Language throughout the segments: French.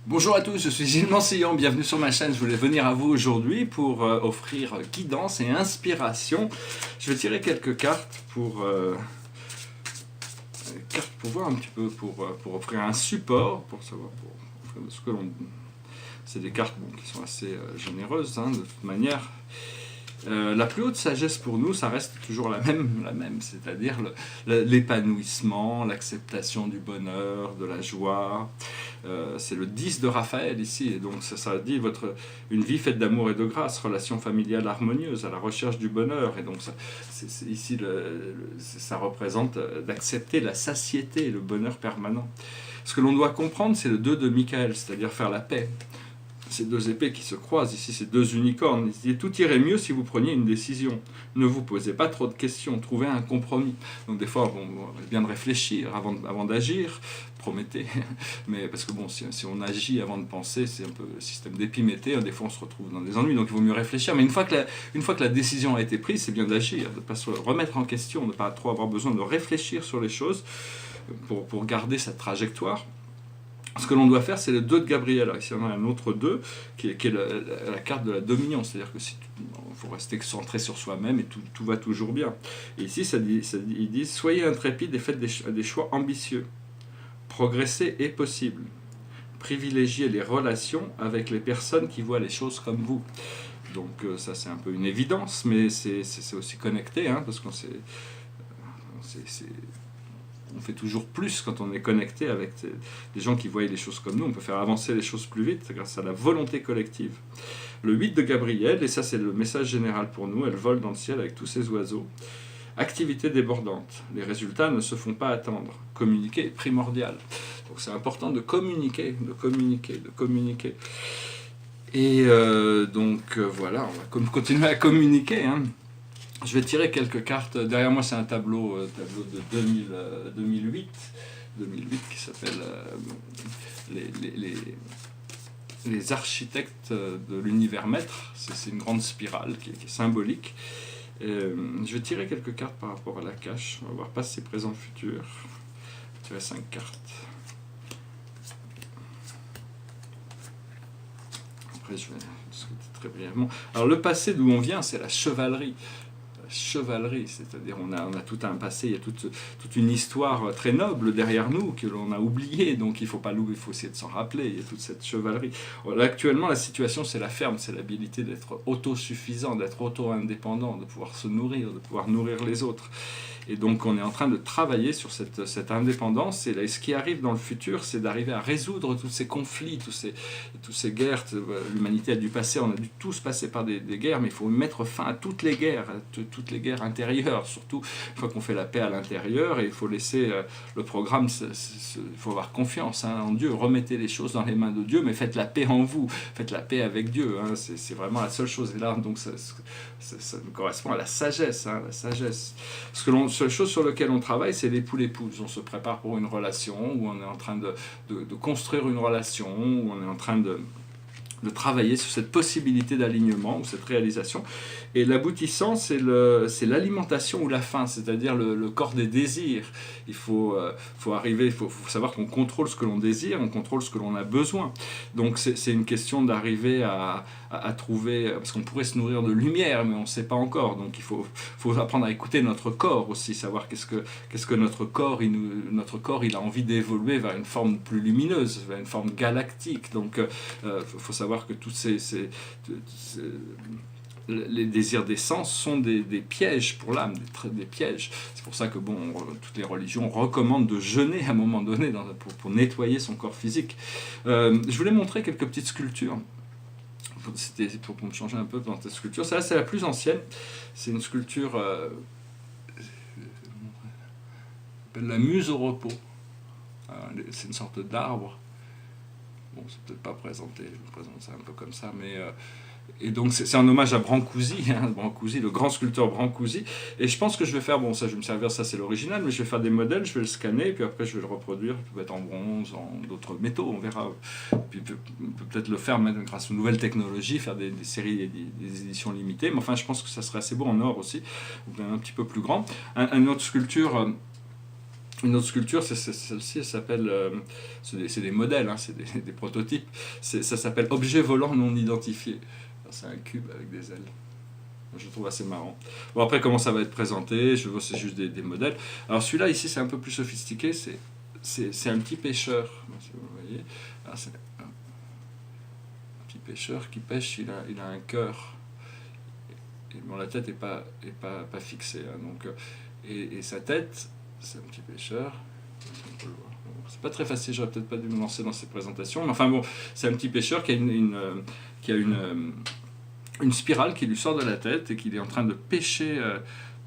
Bonjour à tous, je suis Gilles Mansillon, bienvenue sur ma chaîne. Je voulais venir à vous aujourd'hui pour offrir guidance et inspiration. Je vais tirer quelques cartes pour voir un petit peu, pour offrir un support, pour savoir pour offrir ce que l'on... C'est des cartes qui sont assez généreuses, de toute manière. La plus haute sagesse pour nous, ça reste toujours la même, c'est-à-dire l'épanouissement, l'acceptation du bonheur, de la joie. C'est le 10 de Raphaël ici, et donc ça dit une vie faite d'amour et de grâce, relation familiale harmonieuse, à la recherche du bonheur, et donc ici ça représente d'accepter la satiété, le bonheur permanent. Ce que l'on doit comprendre, c'est le 2 de Michael, c'est-à-dire faire la paix. Ces deux épées qui se croisent, ici ces deux unicornes. Il dit, tout irait mieux si vous preniez une décision. Ne vous posez pas trop de questions, trouvez un compromis. Donc des fois, bien de réfléchir avant d'agir, promettez. Mais parce que si on agit avant de penser, c'est un peu le système d'Épiméthée, des fois on se retrouve dans des ennuis, donc il vaut mieux réfléchir. Mais une fois que la décision a été prise, c'est bien d'agir, de ne pas se remettre en question, de ne pas trop avoir besoin de réfléchir sur les choses pour garder cette trajectoire. Ce que l'on doit faire, c'est le 2 de Gabriel. Alors ici, on a un autre 2 qui est la carte de la dominion. C'est-à-dire que il faut rester centré sur soi-même et tout va toujours bien. Et ici, il dit soyez intrépides et faites des choix ambitieux. Progresser est possible. Privilégiez les relations avec les personnes qui voient les choses comme vous. Donc ça, c'est un peu une évidence, mais c'est aussi connecté, parce qu'on on fait toujours plus quand on est connecté avec des gens qui voient les choses comme nous. On peut faire avancer les choses plus vite grâce à la volonté collective. Le 8 de Gabriel, et ça c'est le message général pour nous, elle vole dans le ciel avec tous ses oiseaux. Activité débordante. Les résultats ne se font pas attendre. Communiquer est primordial. Donc c'est important de communiquer. Et voilà, on va continuer à communiquer. Je vais tirer quelques cartes. Derrière moi, c'est un tableau de 2008 qui s'appelle les architectes de l'univers maître. C'est une grande spirale qui est symbolique. Je vais tirer quelques cartes par rapport à la cache. On va voir passé, présent, futur. Je vais tirer 5 cartes. Après, je vais discuter très brièvement. Alors, le passé d'où on vient, c'est la chevalerie. C'est-à-dire on a tout un passé, il y a toute une histoire très noble derrière nous que l'on a oubliée, donc il faut essayer de s'en rappeler, il y a toute cette chevalerie. Là, actuellement, la situation, c'est la ferme, c'est l'habilité d'être autosuffisant, d'être auto-indépendant, de pouvoir se nourrir, de pouvoir nourrir les autres. Et donc on est en train de travailler sur cette indépendance, et là, ce qui arrive dans le futur, c'est d'arriver à résoudre tous ces conflits, toutes ces guerres. L'humanité a dû passer, on a dû tous passer par des guerres, mais il faut mettre fin à toutes les guerres intérieures, surtout une fois qu'on fait la paix à l'intérieur, et il faut laisser le programme, il faut avoir confiance en Dieu, remettez les choses dans les mains de Dieu, mais faites la paix en vous, faites la paix avec Dieu, c'est vraiment la seule chose. Et là, donc ça correspond à la sagesse, la sagesse. La seule chose sur laquelle on travaille, c'est l'époux-l'épouse. On se prépare pour une relation, où on est en train de construire une relation, où on est en train de travailler sur cette possibilité d'alignement ou cette réalisation. Et l'aboutissant, c'est l'alimentation ou la faim, c'est-à-dire le corps des désirs. Il faut savoir qu'on contrôle ce que l'on désire, on contrôle ce que l'on a besoin. Donc c'est une question d'arriver à trouver, parce qu'on pourrait se nourrir de lumière, mais on ne sait pas encore. Donc il faut apprendre à écouter notre corps aussi, savoir qu'est-ce que notre corps il a envie d'évoluer vers une forme plus lumineuse, vers une forme galactique. Donc faut savoir que tous les désirs des sens sont des pièges pour l'âme, des pièges. C'est pour ça que toutes les religions recommandent de jeûner à un moment donné pour nettoyer son corps physique. Je voulais montrer quelques petites sculptures. C'était pour me changer un peu dans cette sculpture. Celle-là, c'est la plus ancienne. C'est une sculpture s'appelle la Muse au repos. C'est une sorte d'arbre. Bon, c'est peut-être pas présenté, je vous présente ça un peu comme ça, mais et donc c'est un hommage à Brancusi, Brancusi, le grand sculpteur Brancusi. Et je pense que je vais faire, ça je vais me servir, ça c'est l'original, mais je vais faire des modèles, je vais le scanner, et puis après je vais le reproduire, peut-être en bronze, en d'autres métaux, on verra. Puis peut-être le faire même grâce aux nouvelles technologies, faire des séries, des éditions limitées, mais enfin je pense que ça serait assez beau en or aussi, ou bien un petit peu plus grand. Une autre sculpture Une autre sculpture, celle-ci, elle s'appelle, c'est des modèles, hein, c'est des prototypes, ça s'appelle objet volant non identifié. C'est un cube avec des ailes. Je trouve assez marrant. Bon, après, comment ça va être présenté, je vois, c'est juste des modèles. Alors celui-là, ici, c'est un peu plus sophistiqué, c'est un petit pêcheur, si vous voyez. C'est un petit pêcheur qui pêche, il a un cœur. Et bon, la tête n'est pas fixée, hein, donc, et sa tête, c'est un petit pêcheur. On peut le voir. Bon, c'est pas très facile, j'aurais peut-être pas dû me lancer dans ces présentations, mais enfin bon, c'est un petit pêcheur qui a une spirale qui lui sort de la tête et qu'il est en train de pêcher.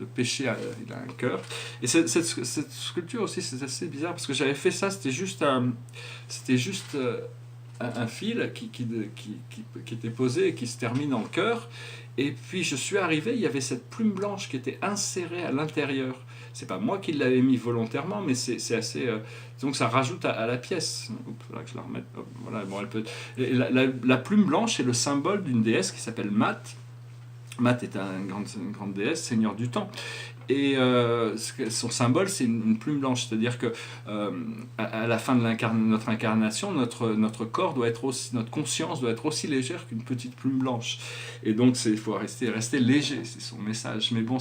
Il a un cœur. Et cette sculpture aussi, c'est assez bizarre parce que j'avais fait ça, c'était juste un fil qui était posé et qui se termine dans le cœur. Et puis je suis arrivé, il y avait cette plume blanche qui était insérée à l'intérieur. C'est pas moi qui l'avais mis volontairement, mais c'est assez. Donc ça rajoute à la pièce. Oups, là que je la remette. Hop, voilà, bon, elle peut. Et la plume blanche est le symbole d'une déesse qui s'appelle Math. Math est une grande déesse, seigneur du temps. Et son symbole, c'est une plume blanche. C'est-à-dire que à la fin de notre incarnation, notre corps doit être aussi, notre conscience doit être aussi légère qu'une petite plume blanche. Et donc, il faut rester léger, c'est son message. Mais bon,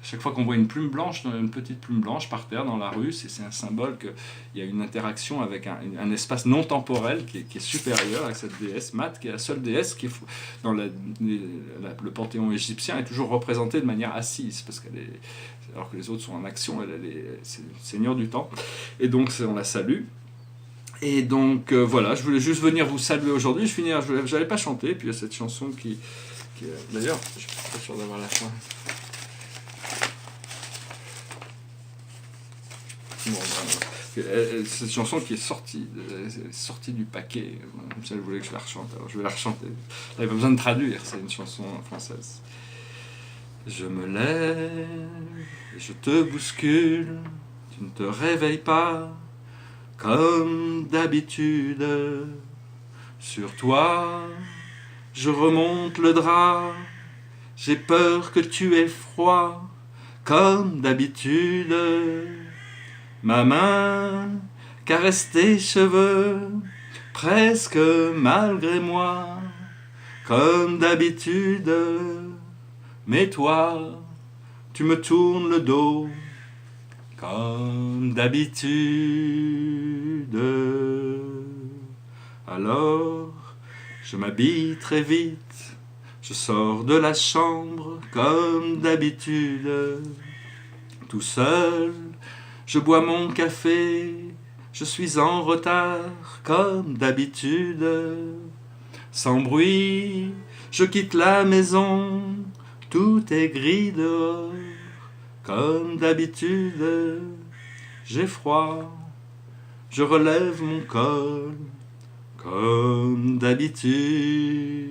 chaque fois qu'on voit une plume blanche, une petite plume blanche par terre dans la rue, c'est un symbole qu'il y a une interaction avec un espace non temporel qui est supérieur à cette déesse Math, qui est la seule déesse qui est dans le panthéon égyptien est toujours représentée de manière assise, parce alors que les autres sont en action, c'est le seigneur du temps. Et donc on la salue. Et donc voilà, je voulais juste venir vous saluer aujourd'hui. Je n'allais pas chanter, puis il y a cette chanson qui d'ailleurs, je suis pas sûr d'avoir la fin. Bon, cette chanson qui est sortie du paquet, elle voulait que je la rechante, alors je vais la rechanter. Là, il n'y a pas besoin de traduire, c'est une chanson française. Je me lève, je te bouscule, tu ne te réveilles pas, comme d'habitude. Sur toi, je remonte le drap, j'ai peur que tu aies froid, comme d'habitude. Ma main caresse tes cheveux, presque malgré moi, comme d'habitude. Mais toi, tu me tournes le dos, comme d'habitude. Alors, je m'habille très vite, je sors de la chambre, comme d'habitude. Tout seul, je bois mon café, je suis en retard, comme d'habitude. Sans bruit, je quitte la maison, tout est gris dehors, comme d'habitude. J'ai froid, je relève mon col, comme d'habitude.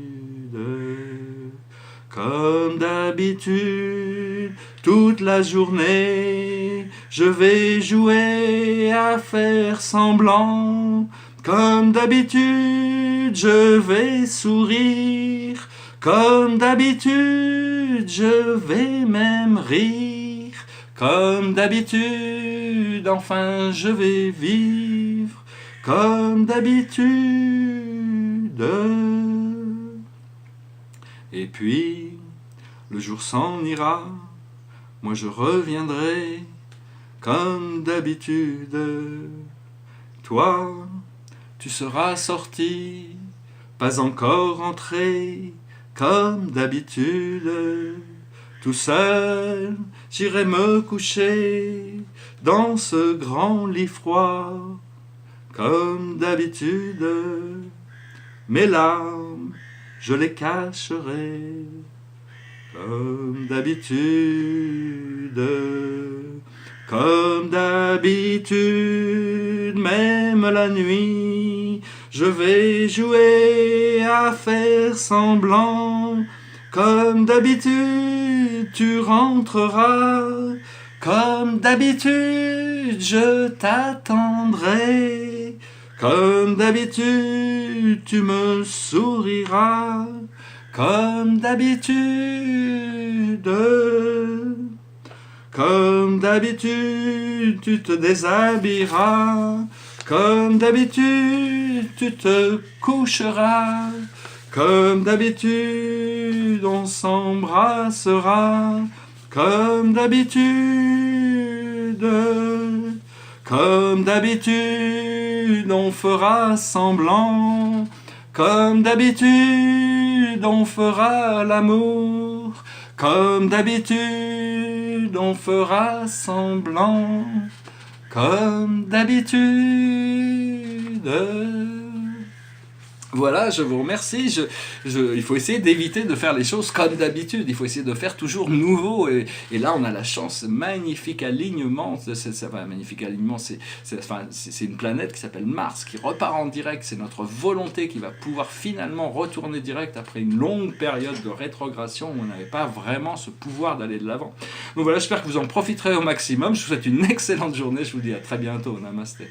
Comme d'habitude, toute la journée, je vais jouer à faire semblant. Comme d'habitude, je vais sourire. Comme d'habitude, je vais même rire. Comme d'habitude, enfin je vais vivre. Comme d'habitude. Et puis, le jour s'en ira, moi je reviendrai, comme d'habitude. Toi, tu seras sorti, pas encore entré, comme d'habitude. Tout seul, j'irai me coucher, dans ce grand lit froid, comme d'habitude. Mes larmes, je les cacherai, comme d'habitude, comme d'habitude, même la nuit, je vais jouer à faire semblant, comme d'habitude, tu rentreras, comme d'habitude, je t'attendrai, comme d'habitude, tu me souriras, comme d'habitude, Comme d'habitude, tu te déshabilleras. Comme d'habitude, tu te coucheras. Comme d'habitude, on s'embrassera. Comme d'habitude, comme d'habitude, on fera semblant. Comme d'habitude, on fera l'amour. Comme d'habitude, on fera semblant. Comme d'habitude. Voilà, je vous remercie. Il faut essayer d'éviter de faire les choses comme d'habitude. Il faut essayer de faire toujours nouveau. Et là, on a la chance, magnifique alignement. Magnifique alignement, c'est une planète qui s'appelle Mars, qui repart en direct. C'est notre volonté qui va pouvoir finalement retourner direct après une longue période de rétrogradation où on n'avait pas vraiment ce pouvoir d'aller de l'avant. Donc voilà, j'espère que vous en profiterez au maximum. Je vous souhaite une excellente journée. Je vous dis à très bientôt. Namasté.